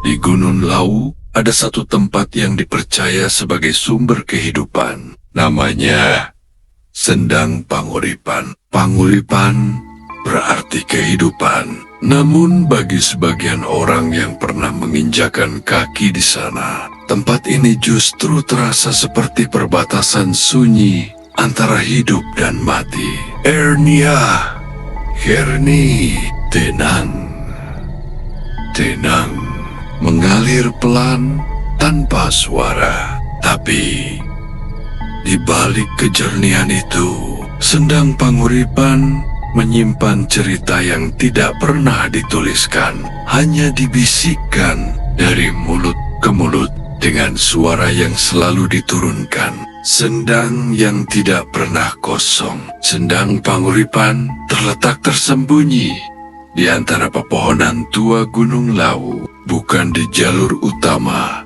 Di Gunung Lawu, ada satu tempat yang dipercaya sebagai sumber kehidupan. Namanya Sendang Panguripan. Panguripan berarti kehidupan. Namun bagi sebagian orang yang pernah menginjakan kaki di sana, tempat ini justru terasa seperti perbatasan sunyi antara hidup dan mati. Ernia, Herni, tenang. Tenang, mengalir pelan tanpa suara. Tapi di balik kejernihan itu, Sendang Panguripan menyimpan cerita yang tidak pernah dituliskan, hanya dibisikkan dari mulut ke mulut dengan suara yang selalu diturunkan. Sendang yang tidak pernah kosong. Sendang Panguripan terletak tersembunyi di antara pepohonan tua Gunung Lawu, bukan di jalur utama,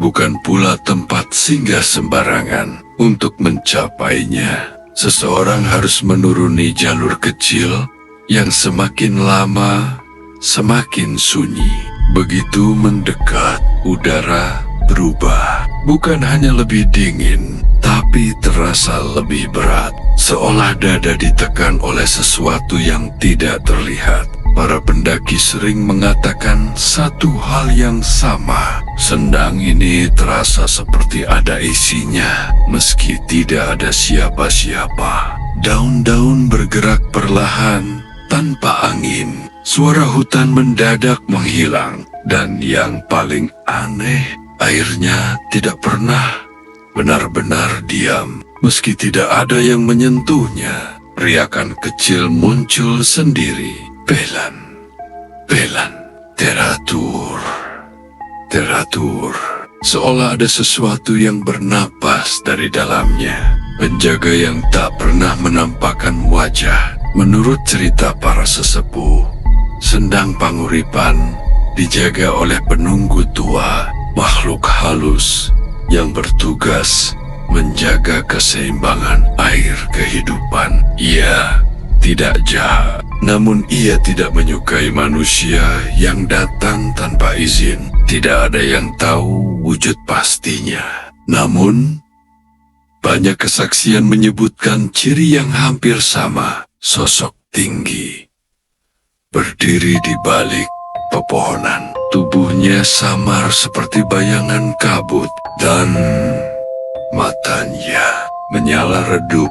bukan pula tempat singgah sembarangan. Untuk mencapainya, seseorang harus menuruni jalur kecil yang semakin lama semakin sunyi. Begitu mendekat, udara berubah. Bukan hanya lebih dingin, tapi terasa lebih berat, seolah dada ditekan oleh sesuatu yang tidak terlihat. Para pendaki sering mengatakan satu hal yang sama. Sendang ini terasa seperti ada isinya, meski tidak ada siapa-siapa. Daun-daun bergerak perlahan tanpa angin. Suara hutan mendadak menghilang. Dan yang paling aneh, airnya tidak pernah benar-benar diam. Meski tidak ada yang menyentuhnya, riakan kecil muncul sendiri. Pelan, pelan, teratur, teratur. Seolah ada sesuatu yang bernapas dari dalamnya. Penjaga yang tak pernah menampakkan wajah. Menurut cerita para sesepuh, Sendang Panguripan dijaga oleh penunggu tua, makhluk halus yang bertugas menjaga keseimbangan air kehidupan. Ia tidak jahat, namun ia tidak menyukai manusia yang datang tanpa izin. Tidak ada yang tahu wujud pastinya. Namun, banyak kesaksian menyebutkan ciri yang hampir sama. Sosok tinggi, berdiri di balik pepohonan. Tubuhnya samar seperti bayangan kabut, dan matanya menyala redup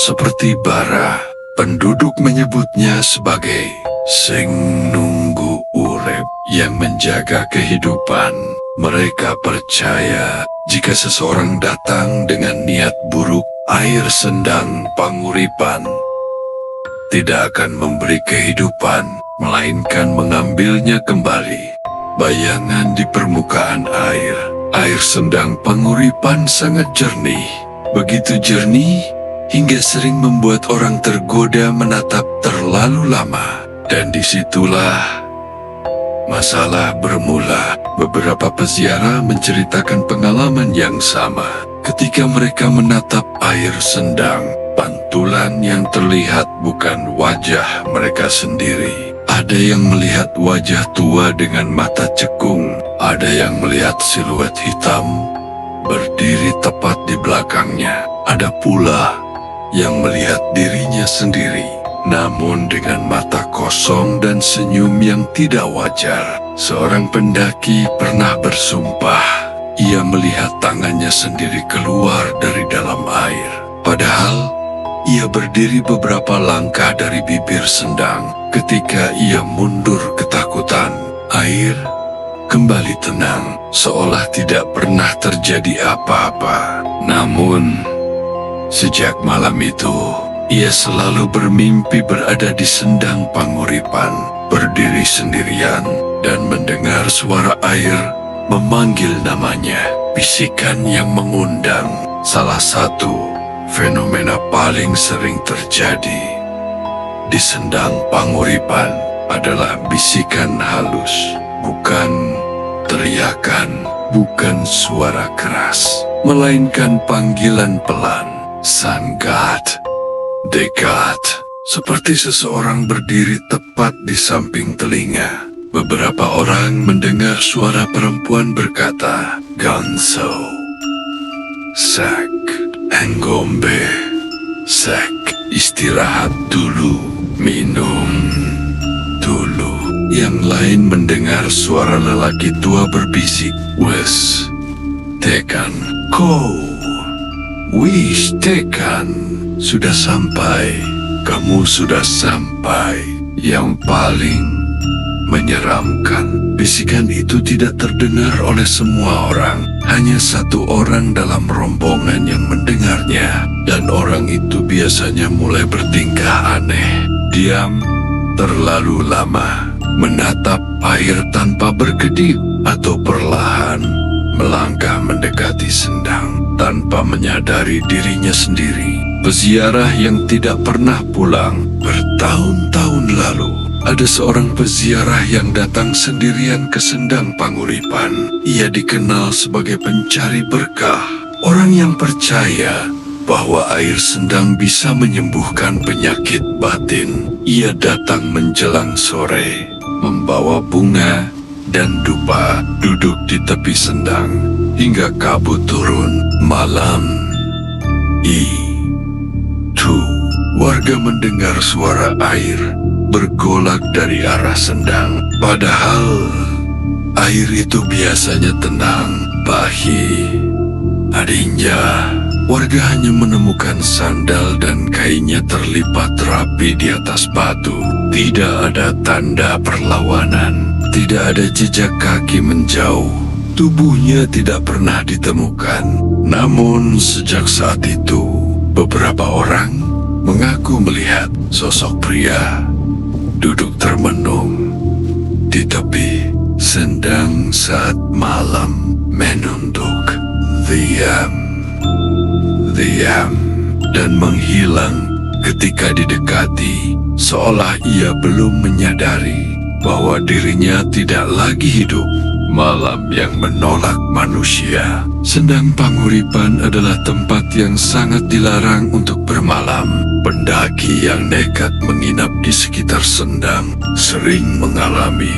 seperti bara. Penduduk menyebutnya sebagai Sing Nunggu Urep yang menjaga kehidupan. Mereka percaya jika seseorang datang dengan niat buruk, air Sendang Panguripan tidak akan memberi kehidupan, melainkan mengambilnya kembali. Bayangan di permukaan air. Air Sendang Panguripan sangat jernih. Begitu jernih hingga sering membuat orang tergoda menatap terlalu lama. Dan disitulah masalah bermula. Beberapa peziarah menceritakan pengalaman yang sama. Ketika mereka menatap air Sendang, pantulan yang terlihat bukan wajah mereka sendiri. Ada yang melihat wajah tua dengan mata cekung. Ada yang melihat siluet hitam berdiri tepat di belakangnya. Ada pula yang melihat dirinya sendiri, namun dengan mata kosong dan senyum yang tidak wajar. Seorang pendaki pernah bersumpah ia melihat tangannya sendiri keluar dari dalam air. Padahal ia berdiri beberapa langkah dari bibir Sendang. Ketika ia mundur ketakutan, air kembali tenang, seolah tidak pernah terjadi apa-apa. Namun, sejak malam itu, ia selalu bermimpi berada di Sendang Panguripan, berdiri sendirian, dan mendengar suara air memanggil namanya. Bisikan yang mengundang. Salah satu fenomena paling sering terjadi di Sendang Panguripan adalah bisikan halus, bukan teriakan, bukan suara keras, melainkan panggilan pelan. Sangat dekat, seperti seseorang berdiri tepat di samping telinga. beberapa orang mendengar suara perempuan berkata, "Ganso, Sak, Enggombe, Sak, istirahat dulu, minum dulu." Yang lain mendengar suara lelaki tua berbisik, "Wes, tekan, wis tekan, sudah sampai, kamu sudah sampai." Yang paling menyeramkan, bisikan itu tidak terdengar oleh semua orang. Hanya satu orang dalam rombongan yang mendengarnya, dan orang itu biasanya mulai bertingkah aneh. Diam terlalu lama, menatap air tanpa berkedip, atau perlahan melangkah mendekati Sendang tanpa menyadari dirinya sendiri. Peziarah yang tidak pernah pulang bertahun-tahun lalu. Ada seorang peziarah yang datang sendirian ke Sendang Panguripan. Ia dikenal sebagai pencari berkah, orang yang percaya bahwa air Sendang bisa menyembuhkan penyakit batin. Ia datang menjelang sore, membawa bunga dan dupa, duduk di tepi Sendang hingga kabut turun. Malam itu, warga mendengar suara air bergolak dari arah Sendang. Padahal air itu biasanya tenang. Bahi, Adinja, warga hanya menemukan sandal dan kainnya terlipat rapi di atas batu. Tidak ada tanda perlawanan, tidak ada jejak kaki menjauh. Tubuhnya tidak pernah ditemukan. Namun sejak saat itu, beberapa orang mengaku melihat sosok pria duduk termenung di tepi Sendang saat malam, menunduk, diam, dan menghilang ketika didekati, seolah ia belum menyadari bahwa dirinya tidak lagi hidup. Malam yang menolak manusia. Sendang Panguripan adalah tempat yang sangat dilarang untuk bermalam. Pendaki yang nekat menginap di sekitar Sendang sering mengalami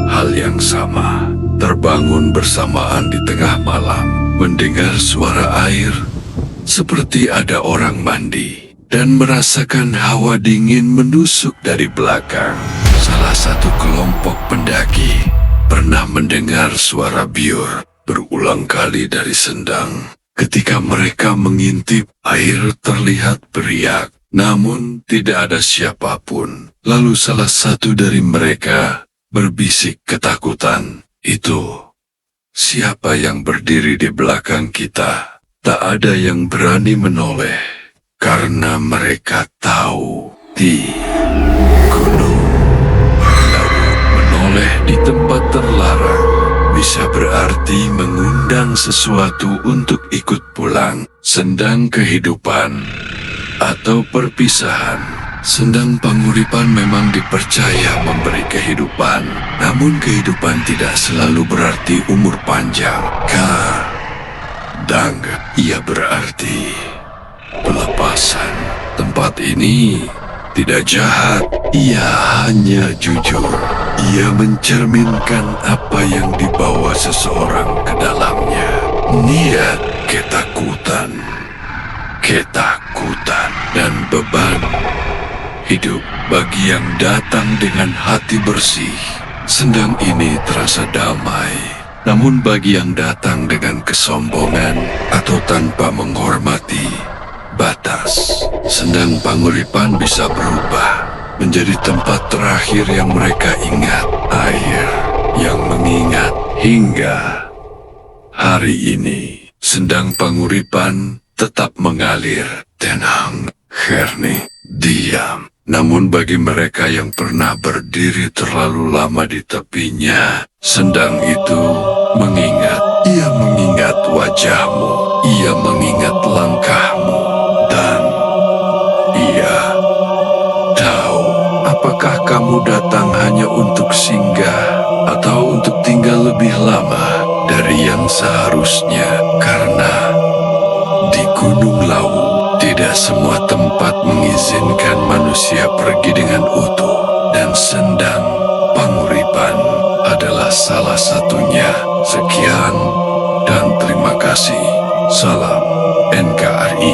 hal yang sama. Terbangun bersamaan di tengah malam, mendengar suara air seperti ada orang mandi, dan merasakan hawa dingin menusuk dari belakang. Salah satu kelompok pendaki pernah mendengar suara biur berulang kali dari Sendang. Ketika mereka mengintip, air terlihat beriak, namun tidak ada siapapun. Lalu salah satu dari mereka berbisik ketakutan, "Itu siapa yang berdiri di belakang kita?" Tak ada yang berani menoleh, karena mereka tahu di gunung menoleh di tempat terlarang bisa berarti mengundang sesuatu untuk ikut pulang. Sendang kehidupan atau perpisahan. Sendang Panguripan memang dipercaya memberi kehidupan, namun kehidupan tidak selalu berarti umur panjang. Kadang ia berarti pelepasan. Tempat ini tidak jahat, ia hanya jujur. Ia mencerminkan apa yang dibawa seseorang ke dalamnya. Niat, ketakutan, dan beban hidup bagi yang datang dengan hati bersih. Sendang ini terasa damai, namun bagi yang datang dengan kesombongan atau tanpa menghormati batas, Sendang Panguripan bisa berubah menjadi tempat terakhir yang mereka ingat. Air yang mengingat hingga hari ini. Sendang Panguripan tetap mengalir, tenang, jernih, diam. Namun bagi mereka yang pernah berdiri terlalu lama di tepinya, Sendang itu mengingat. Ia mengingat wajahmu, ia mengingat langkahmu, dan ia tahu apakah kamu datang hanya untuk singgah atau untuk tinggal lebih lama dari yang seharusnya. Karena di Gunung Lawu tidak semua tempat mengizinkan manusia pergi dengan utuh, dan Sendang Panguripan salah satunya. Sekian dan terima kasih. Salam NKRI.